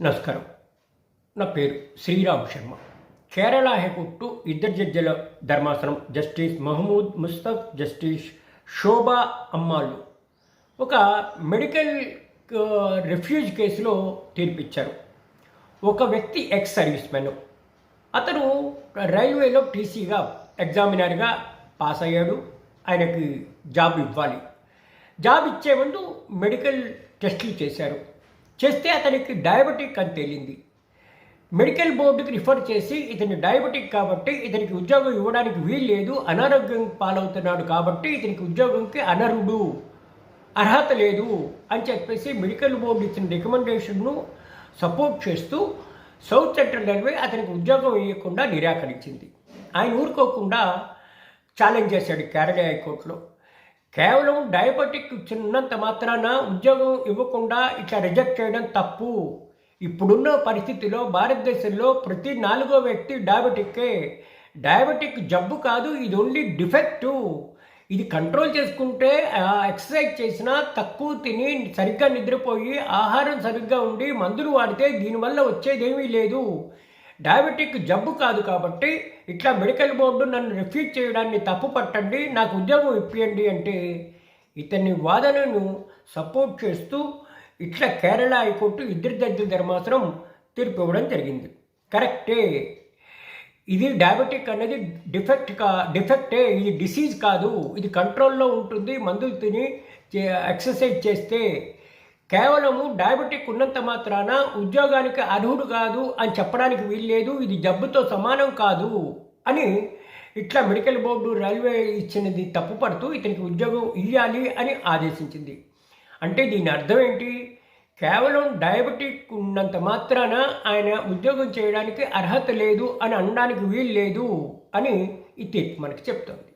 నమస్కారం. నా పేరు శ్రీరామ్ శర్మ. కేరళ హైకోర్టు ఇద్దరు జడ్జిల ధర్మాసనం జస్టిస్ మహమూద్ ముస్తఫ్, జస్టిస్ శోభా అమ్మాళ్ళు ఒక మెడికల్ రిఫ్యూజ్ కేసులో తీర్పిచ్చారు. ఒక వ్యక్తి ఎక్స్ సర్వీస్ మెన్, అతను రైల్వేలో టీసీగా ఎగ్జామినర్గా పాస్ అయ్యాడు. ఆయనకి జాబ్ ఇవ్వాలి. జాబ్ ఇచ్చే ముందు మెడికల్ టెస్టులు చేస్తే అతనికి డయాబెటిక్ అని తేలింది. మెడికల్ బోర్డుకి రిఫర్ చేసి ఇతని డయాబెటిక్ కాబట్టి ఇతనికి ఉద్యోగం ఇవ్వడానికి వీలు లేదు, అనారోగ్యం పాలవుతున్నాడు కాబట్టి ఇతనికి ఉద్యోగంకి అనర్హుడు, అర్హత లేదు అని చెప్పేసి మెడికల్ బోర్డు ఇచ్చిన రికమెండేషన్ను సపోర్ట్ చేస్తూ సౌత్ సెంట్రల్ రైల్వే అతనికి ఉద్యోగం ఇవ్వకుండా నిరాకరించింది. ఆయన ఊరుకోకుండా ఛాలెంజ్ చేశాడు కేరళ హైకోర్టులో. కేవలం డయాబెటిక్ చిన్నంత మాత్రాన ఉద్యోగం ఇవ్వకుండా ఇట్లా రిజెక్ట్ చేయడం తప్పు. ఇప్పుడున్న పరిస్థితిలో భారతదేశంలో ప్రతి 4వ వ్యక్తి డయాబెటిక్ జబ్బు కాదు, ఇది ఓన్లీ డిఫెక్టు. ఇది కంట్రోల్ చేసుకుంటే ఎక్సర్సైజ్ చేసినా, తక్కువ తిని సరిగ్గా నిద్రపోయి ఆహారం సరిగ్గా ఉండి మందులు వాడితే దీనివల్ల వచ్చేదేమీ లేదు. డయాబెటిక్ జబ్బు కాదు కాబట్టి ఇట్లా మెడికల్ బోర్డు నన్ను రిఫ్యూజ్ చేయడాన్ని తప్పు పట్టండి, నాకు ఉద్యోగం ఇప్పియండి అంటే ఇతని వాదనను సపోర్ట్ చేస్తూ ఇట్లా కేరళ హైకోర్టు ఇద్దరు జడ్జిల ధర్మాసనం తీర్పు ఇవ్వడం జరిగింది. కరెక్టే, ఇది డయాబెటిక్ అనేది డిఫెక్టే, ఇది డిసీజ్ కాదు, ఇది కంట్రోల్లో ఉంటుంది. మందులు తిని ఎక్సర్సైజ్ చేస్తే కేవలము డయాబెటిక్ ఉన్నంత మాత్రాన ఉద్యోగానికి అర్హుడు కాదు అని చెప్పడానికి వీల్లేదు, ఇది జబ్బుతో సమానం కాదు అని ఇట్లా మెడికల్ బోర్డు రైల్వే ఇచ్చినది తప్పుపడుతూ ఇతనికి ఉద్యోగం ఇవ్వాలి అని ఆదేశించింది. అంటే దీని అర్థం ఏంటి? కేవలం డయాబెటిక్ ఉన్నంత మాత్రాన ఆయన ఉద్యోగం చేయడానికి అర్హత లేదు అని అనడానికి వీలు లేదు అని ఈ తీర్పు మనకి చెప్తోంది.